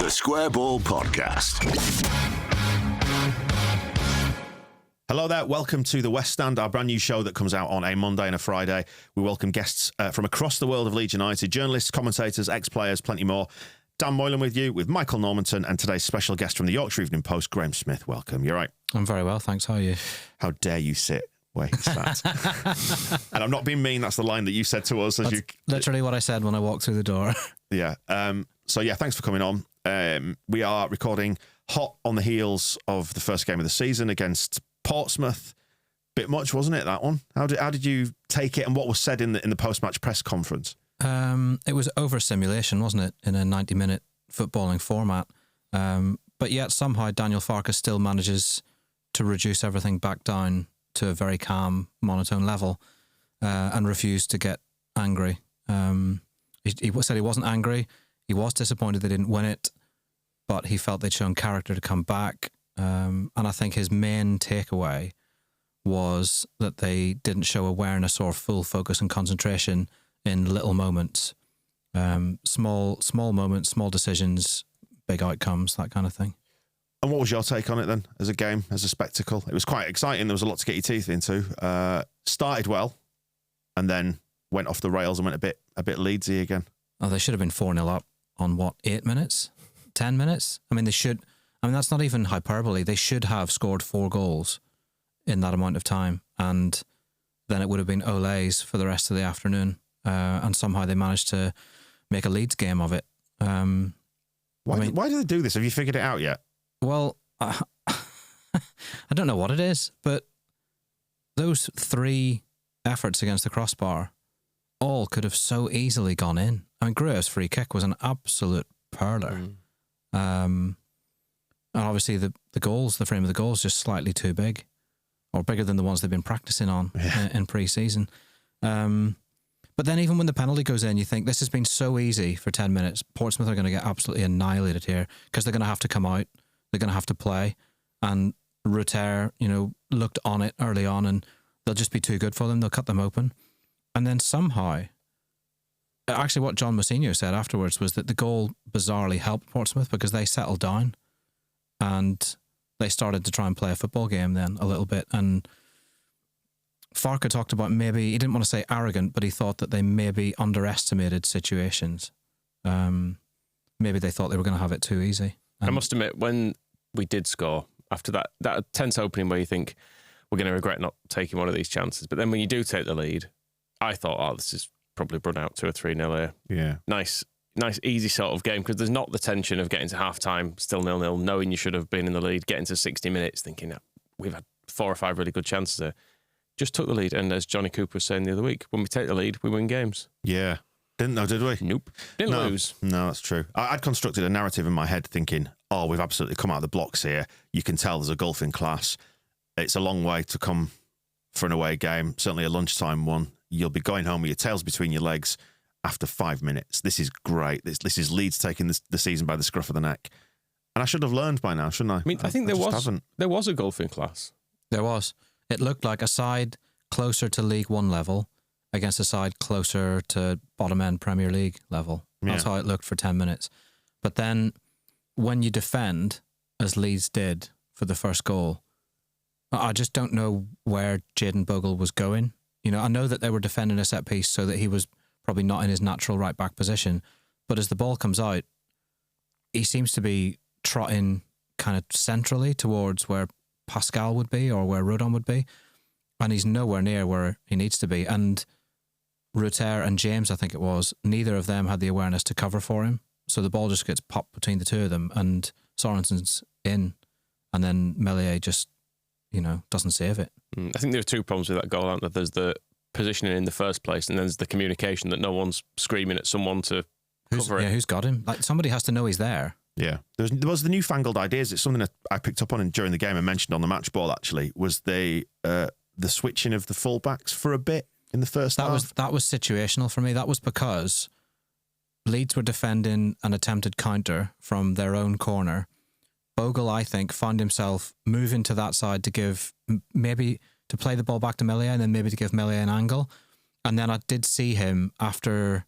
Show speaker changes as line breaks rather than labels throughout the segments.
The Square Ball Podcast.
Hello there, welcome to The West Stand, our brand new show that comes out on a Monday and a Friday. We welcome guests from across the world of Leeds United, journalists, commentators, ex-players, plenty more. Dan Moylan with you, with Michael Normanton, and today's special guest from the Yorkshire Evening Post, Graham Smyth. Welcome, you're right.
I'm very well, thanks. How are you?
How dare you sit where you sat. And I'm not being mean, that's the line that you said to us. As
That's literally what I said when I walked through the door.
Yeah. So, thanks for coming on. We are recording hot on the heels of the first game of the season against Portsmouth. Bit much, wasn't it, that one? How did you take it, and what was said in the post-match press conference?
It was over-simulation, wasn't it, in a 90-minute footballing format. But yet somehow Daniel Farke still manages to reduce everything back down to a very calm, monotone level and refuse to get angry. He said he wasn't angry. He was disappointed they didn't win it, but he felt they'd shown character to come back. And I think his main takeaway was that they didn't show awareness or full focus and concentration in little moments, small moments, small decisions, big outcomes, that kind of thing.
And what was your take on it then, as a game, as a spectacle? It was quite exciting. There was a lot to get your teeth into. Started well, and then went off the rails and went a bit Leedsy again.
Oh, they should have been 4-0 up on 8 minutes? 10 minutes? That's not even hyperbole. They should have scored 4 goals in that amount of time, and then it would have been Olays for the rest of the afternoon. And somehow they managed to make a Leeds game of it.
Why do they do this? Have you figured it out yet?
Well, I don't know what it is, but those 3 efforts against the crossbar all could have so easily gone in. I mean, Gruev's free kick was an absolute perler. And obviously the goals, the frame of the goal is just slightly too big, or bigger than the ones they've been practicing on in pre-season. But then even when the penalty goes in, you think this has been so easy for 10 minutes. Portsmouth are going to get absolutely annihilated here because they're going to have to come out. They're going to have to play. And Ruter, looked on it early on, and they'll just be too good for them. They'll cut them open. And then somehow, actually what John Mousinho said afterwards was that the goal bizarrely helped Portsmouth because they settled down and they started to try and play a football game then a little bit. And Farke talked about maybe, he didn't want to say arrogant, but he thought that they maybe underestimated situations. Maybe they thought they were going to have it too easy.
I must admit, when we did score, after that tense opening where you think we're going to regret not taking one of these chances, but then when you do take the lead, I thought, this is probably run out 2 or 3-0 here.
Yeah.
Nice, easy sort of game, because there's not the tension of getting to half-time, still 0-0, knowing you should have been in the lead, getting to 60 minutes, thinking that we've had 4 or 5 really good chances there. Just took the lead, and as Johnny Cooper was saying the other week, when we take the lead, we win games.
Yeah. Didn't know, did we?
Nope. Didn't lose.
No, that's true. I'd constructed a narrative in my head thinking, we've absolutely come out of the blocks here. You can tell there's a gulf in class. It's a long way to come for an away game, certainly a lunchtime one. You'll be going home with your tails between your legs after 5 minutes. This is great. This is Leeds taking the season by the scruff of the neck. And I should have learned by now, shouldn't I?
I think there was a gulf in class.
There was. It looked like a side closer to League One level against a side closer to bottom-end Premier League level. That's how it looked for 10 minutes. But then when you defend, as Leeds did for the first goal, I just don't know where Jayden Bogle was going. I know that they were defending a set piece so that he was probably not in his natural right-back position. But as the ball comes out, he seems to be trotting kind of centrally towards where Pascal would be or where Rodon would be. And he's nowhere near where he needs to be. And Ruter and James, I think it was, neither of them had the awareness to cover for him. So the ball just gets popped between the two of them, and Sorensen's in. And then Meslier just, doesn't save it.
I think there are 2 problems with that goal, aren't there? There's the positioning in the first place, and then there's the communication that no one's screaming at someone to cover it.
Yeah, who's got him? Like, somebody has to know he's there.
Yeah. There was the newfangled ideas. It's something that I picked up on during the game and mentioned on the match ball, actually, was the switching of the fullbacks for a bit in the first half.
That was situational for me. That was because Leeds were defending an attempted counter from their own corner. Bogle, I think, found himself moving to that side to give, maybe to play the ball back to Meslier and then maybe to give Meslier an angle. And then I did see him after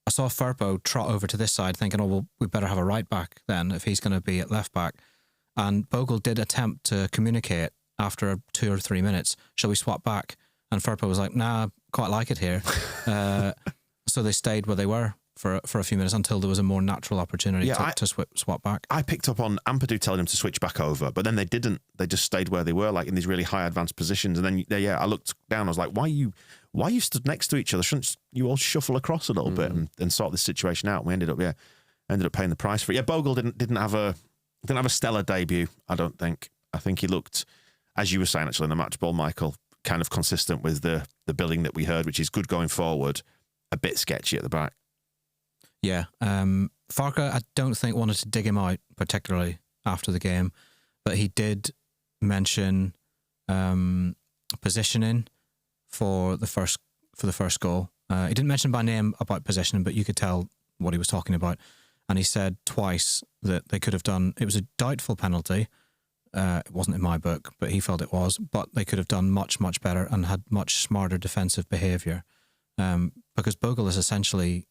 I saw Firpo trot over to this side thinking, oh, well, we better have a right back then if he's going to be at left back. And Bogle did attempt to communicate after 2 or 3 minutes, shall we swap back? And Firpo was like, nah, quite like it here. So they stayed where they were for a few minutes until there was a more natural opportunity to swap back.
I picked up on Ampadu telling them to switch back over, but then they didn't. They just stayed where they were, like in these really high advanced positions. And then, I looked down. I was like, why are you stood next to each other? Shouldn't you all shuffle across a little bit and sort this situation out? And we ended up paying the price for it. Yeah, Bogle didn't have a stellar debut, I don't think. I think he looked, as you were saying actually in the match ball, Michael, kind of consistent with the billing that we heard, which is good going forward, a bit sketchy at the back.
Yeah. Farke, I don't think wanted to dig him out particularly after the game, but he did mention positioning for the first goal. He didn't mention by name about positioning, but you could tell what he was talking about. And he said twice that they could have done. It was a doubtful penalty. It wasn't in my book, but he felt it was. But they could have done much, much better and had much smarter defensive behaviour. Because Bogle is essentially,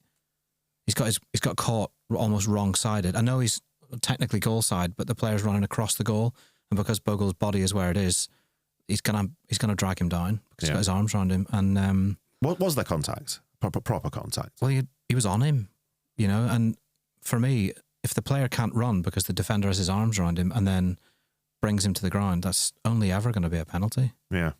he's got caught almost wrong-sided. I know he's technically goal side, but the player's running across the goal, and because Bogle's body is where it is, he's gonna drag him down because he's got his arms around him. And
what was there contact? Proper contact?
Well, he was on him, and for me, if the player can't run because the defender has his arms around him and then brings him to the ground, that's only ever going to be a penalty.
Yeah.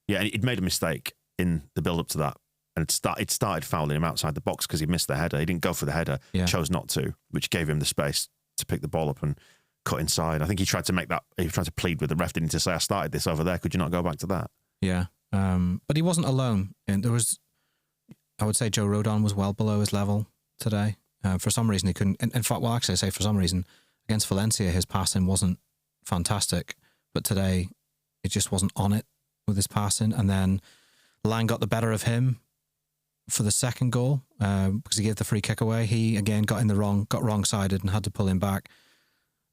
And he'd made a mistake in the build-up to that, and it started fouling him outside the box because he missed the header. He didn't go for the header, chose not to, which gave him the space to pick the ball up and cut inside. I think he tried to plead with the ref, didn't he, to say, I started this over there, could you not go back to that? Yeah.
But he wasn't alone. And I would say Joe Rodon was well below his level today. For some reason, he couldn't. In fact, well, actually, I say for some reason, against Valencia, his passing wasn't fantastic. But today, he just wasn't on it with his passing. And then Lang got the better of him for the second goal because he gave the free kick away. He, again, got wrong-sided and had to pull him back.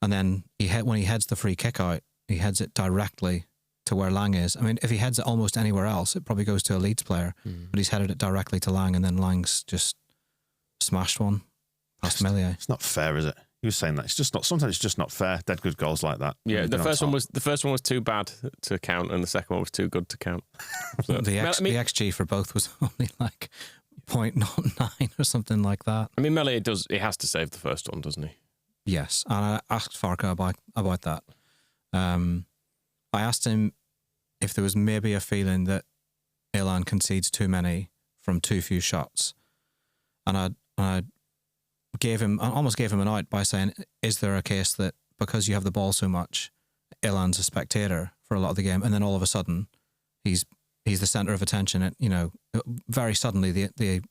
And then when he heads the free kick out, he heads it directly to where Lang is. I mean, if he heads it almost anywhere else, it probably goes to a Leeds player. But he's headed it directly to Lang, and then Lang's just smashed one.
It's not fair, is it? He was saying that sometimes it's just not fair. Dead good goals like that.
Yeah, the first one was too bad to count, and the second one was too good to count.
So, the XG for both was only like 0.09 or something like that.
I mean, Melly he has to save the first one, doesn't he?
Yes, and I asked Farke about that. I asked him if there was maybe a feeling that Ilan concedes too many from too few shots, and I almost gave him an out by saying, is there a case that because you have the ball so much, Ilan's a spectator for a lot of the game, and then all of a sudden he's the centre of attention, and very suddenly the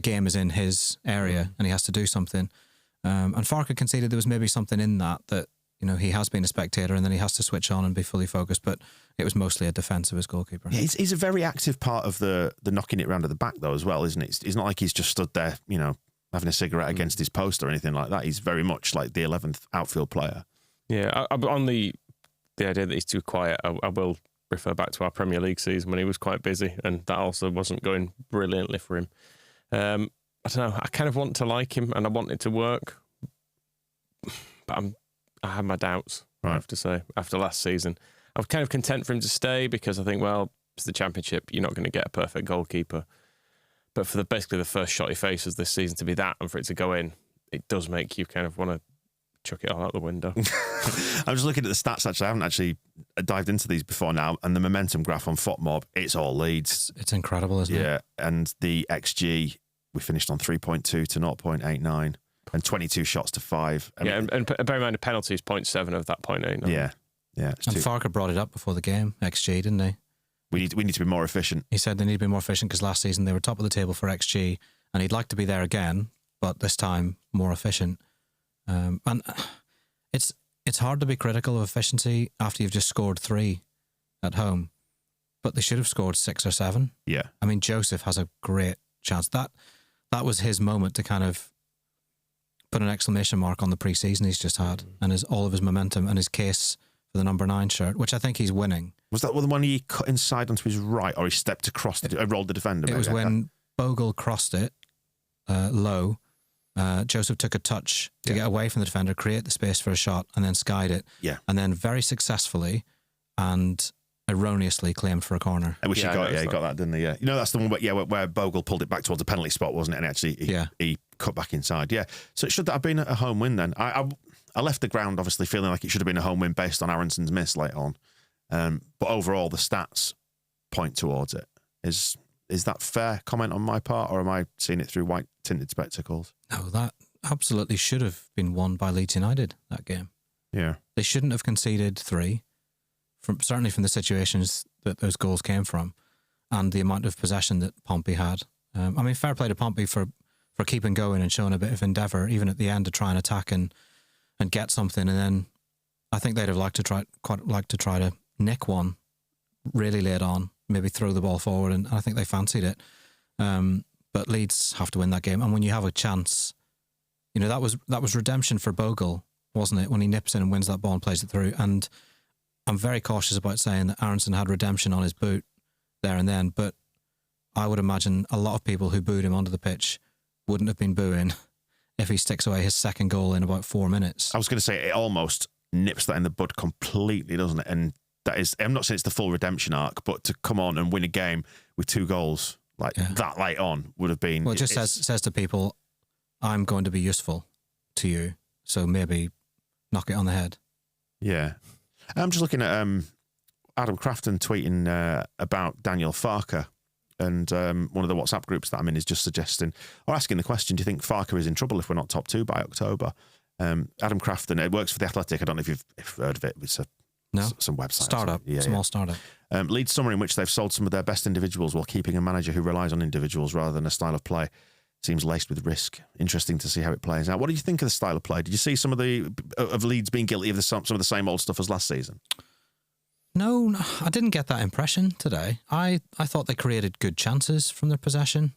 game is in his area and he has to do something. And Farke conceded there was maybe something in that he has been a spectator and then he has to switch on and be fully focused, but it was mostly a defence of his goalkeeper.
Yeah, he's a very active part of the knocking it round at the back though as well, isn't it? It's not like he's just stood there, having a cigarette against his post or anything like that. He's very much like the 11th outfield player.
Yeah, on the idea that he's too quiet, I will refer back to our Premier League season when he was quite busy, and that also wasn't going brilliantly for him. I don't know, I kind of want to like him and I want it to work, but I have my doubts, I have to say, after last season. I'm kind of content for him to stay because I think, well, it's the Championship, you're not going to get a perfect goalkeeper. But for basically the first shot he faces this season to be that and for it to go in, it does make you kind of want to chuck it all out the window.
I'm just looking at the stats, actually. I haven't actually dived into these before now. And the momentum graph on FOTMob, it's all Leeds.
It's incredible, isn't it?
Yeah. And the XG, we finished on 3.2 to 0.89 and 22 shots to 5.
And bear in mind, the penalty is 0.7 of that 0.89.
Yeah. And
Farke brought it up before the game, XG, didn't he?
We need to be more efficient. He
said they need to be more efficient because last season they were top of the table for XG and he'd like to be there again, but this time more efficient. And it's hard to be critical of efficiency after you've just scored 3 at home, but they should have scored 6 or 7.
Yeah.
I mean, Joseph has a great chance. That was his moment to kind of put an exclamation mark on the pre-season he's just had and all of his momentum and his case for the number 9 shirt, which I think he's winning.
Was that the one he cut inside onto his right, or he stepped across, rolled the defender?
It was when Bogle crossed it, low. Joseph took a touch to get away from the defender, create the space for a shot, and then skied it.
Yeah.
And then very successfully and erroneously claimed for a corner.
I wish he got
that.
that, didn't he? Yeah. You know, that's the one where Bogle pulled it back towards the penalty spot, wasn't it? And actually he cut back inside. Yeah. So should that have been a home win then? I left the ground obviously feeling like it should have been a home win based on Aronson's miss late on. But overall, the stats point towards it. Is that fair comment on my part, or am I seeing it through white tinted spectacles?
No, that absolutely should have been won by Leeds United, that game. Yeah. They shouldn't have conceded 3, certainly from the situations that those goals came from and the amount of possession that Pompey had. I mean, fair play to Pompey for keeping going and showing a bit of endeavour, even at the end, to try and attack and get something. And then I think they'd have quite liked to try to nick one really late on, maybe throw the ball forward, and I think they fancied it. But Leeds have to win that game, and when you have a chance, you know, that was redemption for Bogle, wasn't it? When he nips in and wins that ball and plays it through. And I'm very cautious about saying that Aronson had redemption on his boot there and then, but I would imagine a lot of people who booed him onto the pitch wouldn't have been booing if he sticks away his second goal in about 4 minutes.
I was going to say, it almost nips that in the bud completely, doesn't it? And that is, I'm not saying it's the full redemption arc, but to come on and win a game with 2 goals that late on would have been...
Well, it just says to people, I'm going to be useful to you, so maybe knock it on the head.
Yeah. I'm just looking at Adam Crafton tweeting about Daniel Farke, and one of the WhatsApp groups that I'm in is just suggesting, or asking the question, do you think Farke is in trouble if we're not top 2 by October? Adam Crafton, it works for The Athletic. I don't know if you've heard of it. It's some website.
Startup. Small startup.
Leeds summer in which they've sold some of their best individuals while keeping a manager who relies on individuals rather than a style of play. Seems laced with risk. Interesting to see how it plays out. What do you think of the style of play? Did you see some of Leeds being guilty of some of the same old stuff as last season?
No, I didn't get that impression today. I thought they created good chances from their possession.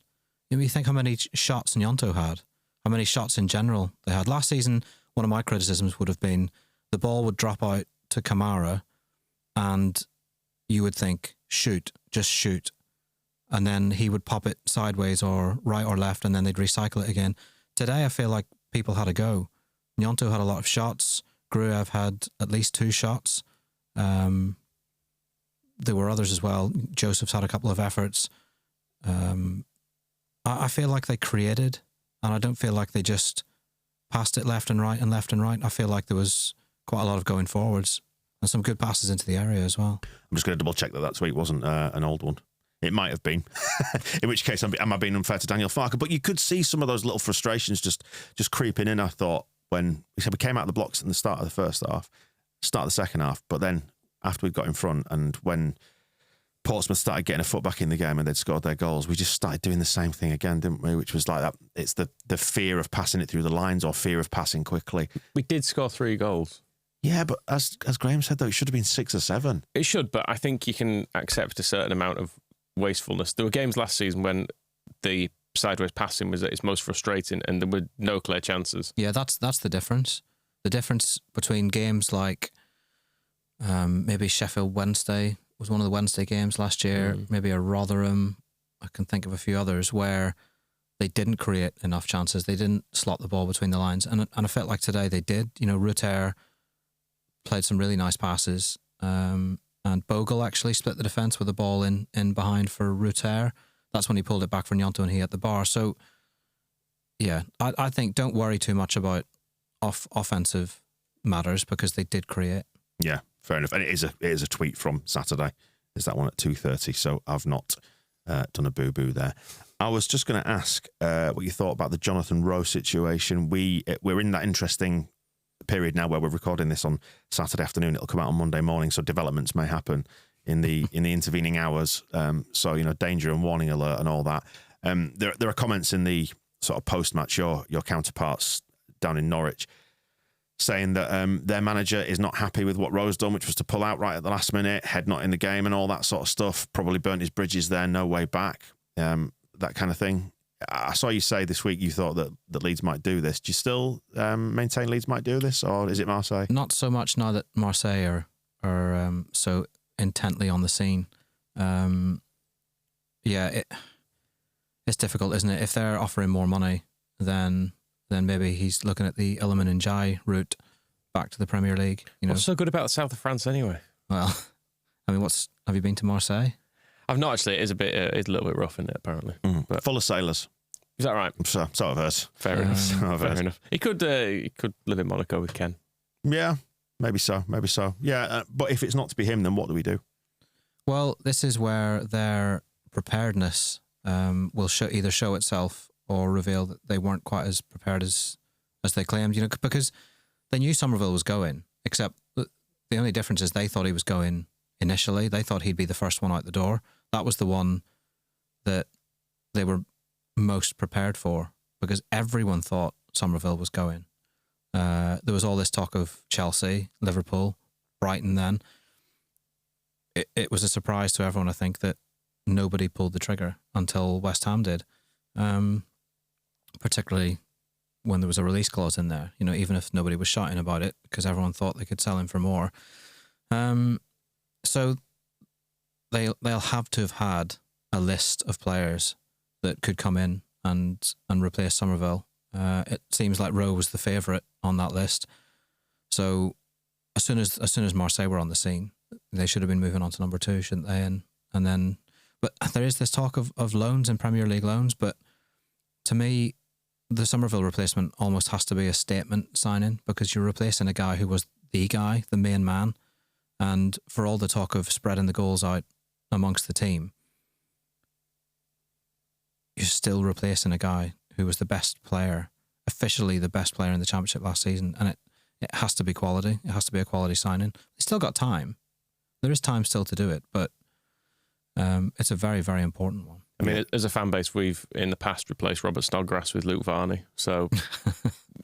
You think how many shots Gnonto had, how many shots in general they had. Last season, one of my criticisms would have been the ball would drop out to Kamara and you would think, just shoot. And then he would pop it sideways or right or left, and then they'd recycle it again. Today, I feel like people had a go. Gnonto had a lot of shots. Gruev had at least 2 shots. There were others as well. Joseph's had a couple of efforts. I feel like they created, and I don't feel like they just passed it left and right and left and right. I feel like there was quite a lot of going forwards and some good passes into the area as well.
I'm just going to double check that tweet wasn't an old one. It might have been. In which case, am I being unfair to Daniel Farke? But you could see some of those little frustrations just creeping in, I thought, when we came out of the blocks at the start of the first half, start of the second half, but then after we got in front and when Portsmouth started getting a foot back in the game and they'd scored their goals, we just started doing the same thing again, didn't we? Which was like that. It's the fear of passing it through the lines or fear of passing quickly.
We did score 3 goals.
Yeah, but as Graham said, though, it should have been 6 or 7.
It should, but I think you can accept a certain amount of wastefulness. There were games last season when the sideways passing was at its most frustrating and there were no clear chances.
Yeah, that's the difference. The difference between games like maybe Sheffield Wednesday was one of the Wednesday games last year, maybe a Rotherham, I can think of a few others, where they didn't create enough chances. They didn't slot the ball between the lines. And I felt like today they did. You know, Ruter played some really nice passes. And Bogle actually split the defence with the ball in behind for Ruter. That's when he pulled it back for Gnonto and he hit the bar. So, yeah, I think don't worry too much about offensive matters because they did create.
Yeah, fair enough. And it is a tweet from Saturday. Is that one at 2:30? So I've not done a boo-boo there. I was just going to ask what you thought about the Jonathan Rowe situation. We're in that interesting period now where we're recording this on Saturday afternoon. It'll come out on Monday morning, so developments may happen in the intervening hours. So, you know, danger and warning alert and all that. There are comments in the sort of post-match, your counterparts down in Norwich, saying that their manager is not happy with what Rowe's done, which was to pull out right at the last minute, head not in the game and all that sort of stuff. Probably burnt his bridges there, no way back, that kind of thing. I saw you say this week you thought that Leeds might do this. Do you still maintain Leeds might do this, or is it Marseille?
Not so much now that Marseille are so intently on the scene. It's difficult, isn't it? If they're offering more money, then maybe he's looking at the Iliman Ndiaye route back to the Premier League. You know,
What's so good about the south of France anyway?
well, I mean, have you been to Marseille?
I've not actually. It is it's a little bit rough in it apparently. But
Full of sailors.
is that right?
So I've heard.
Fair enough.
I've
Fair
heard.
enough. He could live in Monaco with Ken.
Yeah, maybe so. Yeah, but if it's not to be him, then what do we do?
Well, this is where their preparedness will either show itself or reveal that they weren't quite as prepared as they claimed. You know, because they knew Somerville was going, except the only difference is they thought he was going initially. They thought he'd be the first one out the door. That was the one that they were most prepared for, because everyone thought Somerville was going. There was all this talk of Chelsea, Liverpool, Brighton then. It was a surprise to everyone, I think, that nobody pulled the trigger until West Ham did. Particularly when there was a release clause in there, you know, even if nobody was shouting about it, because everyone thought they could sell him for more. So they'll have to have had a list of players that could come in and replace Somerville. It seems like Rowe was the favourite on that list. So as soon as Marseille were on the scene, they should have been moving on to number 2, shouldn't they? And then, but there is this talk of loans and Premier League loans. But to me, the Somerville replacement almost has to be a statement signing, because you're replacing a guy who was the guy, the main man. And for all the talk of spreading the goals out amongst the team, you're still replacing a guy who was the best player, officially the best player in the Championship last season. And it has to be quality. It has to be a quality signing. They still got time. There is time still to do it, but it's a very, very important one.
I mean, as a fan base, we've in the past replaced Robert Snodgrass with Luke Varney. So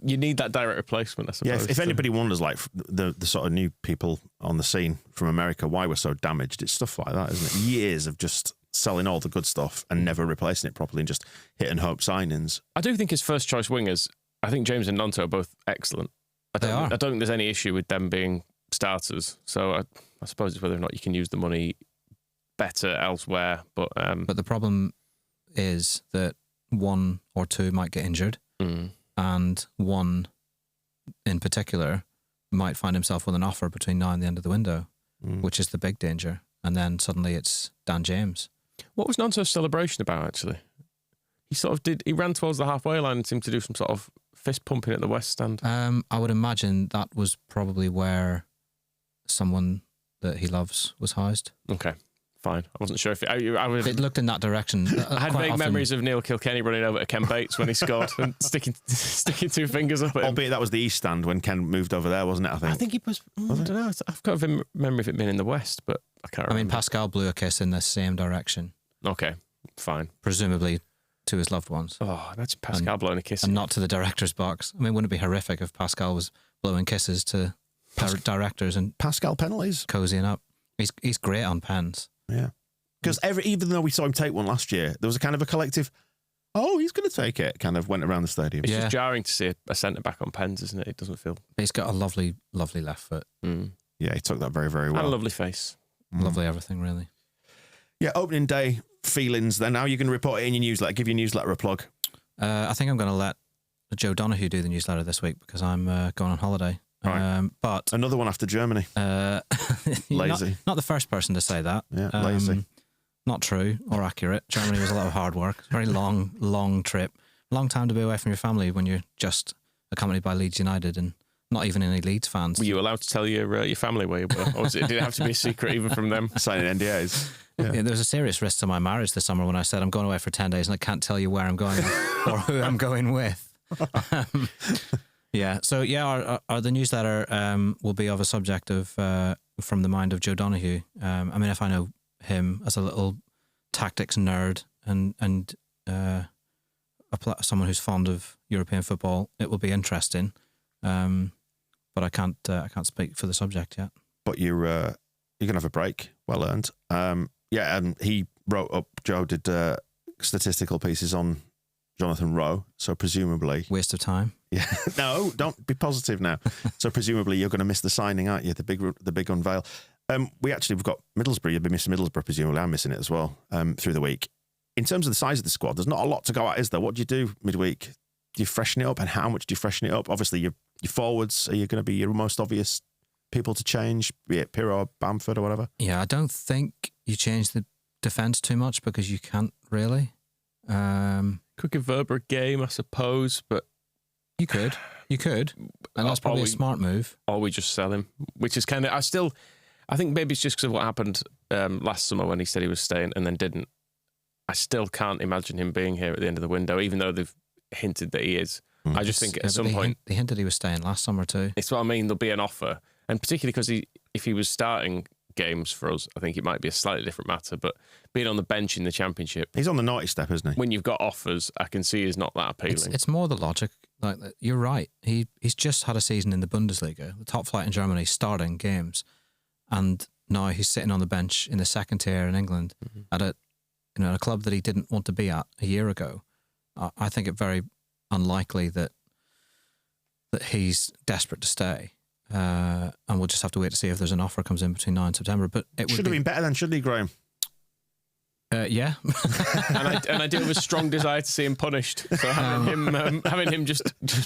you need that direct replacement, I suppose.
Yeah, if anybody wonders, like the sort of new people on the scene from America, why we're so damaged, it's stuff like that, isn't it? Years of just selling all the good stuff and never replacing it properly and just hit and hope signings.
I do think his first choice wingers, I think James and Nonto are both excellent. I don't think there's any issue with them being starters. So I suppose it's whether or not you can use the money better elsewhere. But
the problem is that one or two might get injured, and one in particular might find himself with an offer between now and the end of the window, which is the big danger. And then suddenly it's Dan James.
What was Nonto's celebration about, actually? He ran towards the halfway line and seemed to do some sort of fist pumping at the West Stand.
I would imagine that was probably where someone that he loves was housed.
Okay, fine. I wasn't sure if
it looked in that direction.
I had vague memories of Neil Kilkenny running over to Ken Bates when he scored and sticking 2 fingers up at him.
Albeit that was the East Stand when Ken moved over there, wasn't it? I think
he was. I don't know. I've got a memory of it being in the West, but I can't remember.
I mean, Pascal blew a kiss in the same direction.
Okay, fine.
Presumably to his loved ones.
Oh, imagine Pascal blowing a kiss.
And not to the director's box. I mean, wouldn't it be horrific if Pascal was blowing kisses to directors and
Pascal penalties?
Cozying up. He's great on pens.
Yeah. Because even though we saw him take one last year, there was a kind of a collective, oh, he's going to take it, kind of went around the stadium.
It's just jarring to see a centre-back on pens, isn't it? It doesn't feel...
He's got a lovely, lovely left foot.
Yeah, he took that very, very well.
And a lovely face.
Lovely everything, really.
Yeah, opening day feelings then. How are you going to report it in your newsletter? Give your newsletter a plug.
I think I'm going to let Joe Donoghue do the newsletter this week because I'm going on holiday.
Right.
But
another one after Germany. Lazy.
Not the first person to say that.
Yeah, lazy.
Not true or accurate. Germany was a lot of hard work. It's a very long trip. Long time to be away from your family when you're just accompanied by Leeds United and not even any Leeds fans.
Were you allowed to tell your family where you were? Or did it have to be a secret even from them?
Signing NDAs.
Yeah, there was a serious risk to my marriage this summer when I said I'm going away for 10 days and I can't tell you where I'm going or who I'm going with. So the newsletter will be of a subject of from the mind of Joe Donoghue. I mean, if I know him as a little tactics nerd and someone who's fond of European football, it will be interesting. But I can't speak for the subject yet.
But you're gonna have a break, well earned. He wrote up. Joe did statistical pieces on Jonathan Rowe, so presumably
waste of time.
Yeah, no, don't be positive now. So presumably you're going to miss the signing, aren't you? The big unveil. We've got Middlesbrough. You'll be missing Middlesbrough. Presumably, I'm missing it as well through the week. in terms of the size of the squad, there's not a lot to go at, is there? What do you do midweek? Do you freshen it up, and how much do you freshen it up? Obviously, your forwards, are you going to be your most obvious people to change, be it Pirro or Bamford or whatever?
Yeah, I don't think you change the defence too much because you can't really.
Could give Verber a game, I suppose, but
you could, and that's probably a smart move.
Or we just sell him, which is kind of. I think maybe it's just because of what happened last summer when he said he was staying and then didn't. I still can't imagine him being here at the end of the window, even though they've hinted that he is. I just think at some point
they hinted he was staying last summer too.
It's what I mean. There'll be an offer, and particularly because if he was starting games for us, I think it might be a slightly different matter. But being on the bench in the Championship,
he's on the naughty step, isn't he?
When you've got offers, I can see he's not that appealing.
It's more the logic. Like, you're right. He's just had a season in the Bundesliga, the top flight in Germany, starting games, and now he's sitting on the bench in the second tier in England at a club that he didn't want to be at a year ago. I think it very unlikely that he's desperate to stay. And we'll just have to wait to see if there's an offer comes in between now and September. But it
should have been better then, shouldn't he, Graham?
Yeah.
and I do have a strong desire to see him punished. So having him just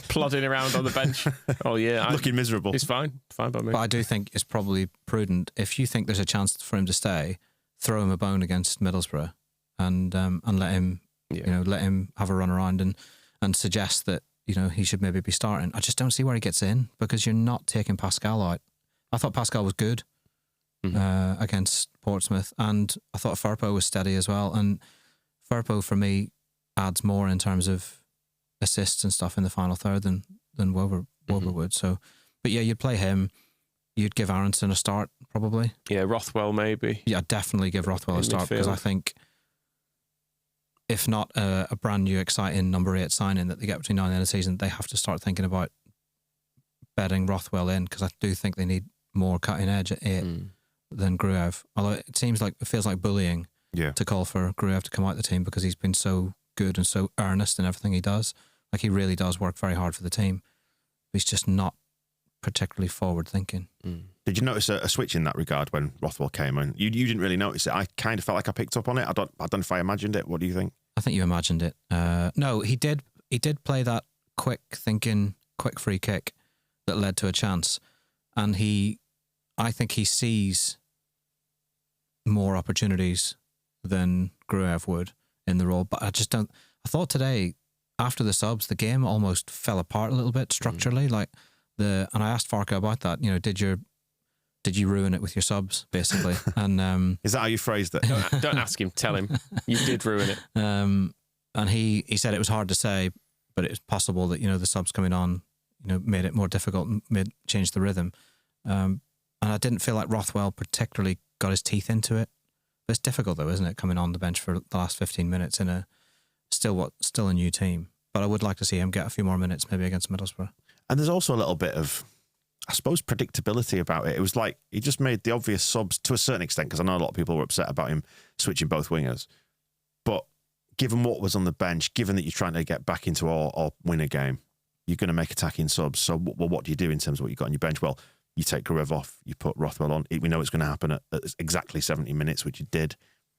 plodding around on the bench all year,
looking miserable.
It's fine by me.
But I do think it's probably prudent, if you think there's a chance for him to stay, throw him a bone against Middlesbrough and let him let him have a run around and suggest that he should maybe be starting. I just don't see where he gets in, because you're not taking Pascal out. I thought Pascal was good against Portsmouth, and I thought Firpo was steady as well. And Firpo, for me, adds more in terms of assists and stuff in the final third than Wober would. So, but yeah, you'd play him. You'd give Aronson a start, probably.
Yeah, Rothwell maybe.
Yeah, I'd definitely give Rothwell a start, because I think, if not a brand new exciting number 8 signing that they get between now and the end of the season, they have to start thinking about bedding Rothwell in, because I do think they need more cutting edge at 8 than Gruev. Although it feels like bullying to call for Gruev to come out of the team, because he's been so good and so earnest in everything he does. Like, he really does work very hard for the team. But he's just not particularly forward thinking.
Did you notice a switch in that regard when Rothwell came in? You didn't really notice it. I kind of felt like I picked up on it. I don't know if I imagined it. What do you think?
I think you imagined it. No, he did play that quick thinking, quick free kick that led to a chance, and I think he sees more opportunities than Gruev would in the role. But I just don't. I thought today, after the subs, the game almost fell apart a little bit structurally. And I asked Farke about that. Did you ruin it with your subs, basically? And
is that how you phrased it?
Don't ask him. Tell him you did ruin it.
And he said it was hard to say, but it was possible that the subs coming on made it more difficult, changed the rhythm. And I didn't feel like Rothwell particularly got his teeth into it. But it's difficult though, isn't it, coming on the bench for the last 15 minutes in still a new team. But I would like to see him get a few more minutes, maybe against Middlesbrough.
And there's also a little bit of, I suppose, predictability about it. It was like he just made the obvious subs to a certain extent, because I know a lot of people were upset about him switching both wingers. But given what was on the bench, given that you're trying to get back into or win a game, you're going to make attacking subs. So what do you do in terms of what you've got on your bench? Well, you take Gruev off, you put Rothwell on. We know it's going to happen at exactly 70 minutes, which you did.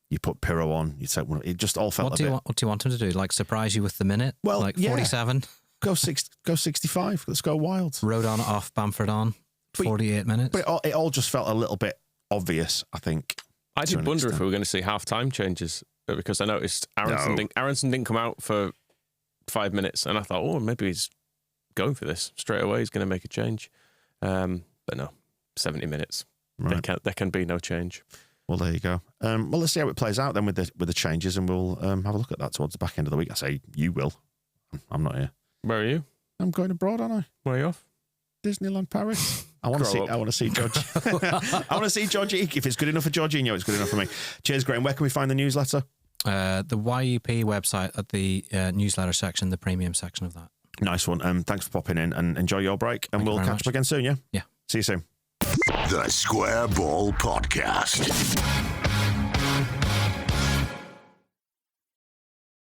You put Pirro on. You take one. It just all felt
What do you want him to do? Like, surprise you with the minute?
Well,
like 47?
Go 65. Let's go wild.
Rodon off, Bamford on. 48 minutes.
But it all just felt a little bit obvious, I think.
I did wonder if we were going to see half-time changes, because I noticed Aronson didn't come out for 5 minutes, and I thought, oh, maybe he's going for this straight away. He's going to make a change. But no, 70 minutes. Right. There can be no change.
Well, there you go. Well, let's see how it plays out then with the changes, and we'll have a look at that towards the back end of the week. I say you will. I'm not here.
Where are you?
I'm going abroad, aren't I?
Where are you off?
Disneyland Paris. I want to see George. I want to see Georgie. If it's good enough for Jorginho, it's good enough for me. Cheers, Graham. Where can we find the newsletter?
The YEP website at the newsletter section, the premium section of that.
Nice one. Thanks for popping in, and enjoy your break. And we'll catch up again soon, yeah?
Yeah.
See you soon.
The Square Ball Podcast.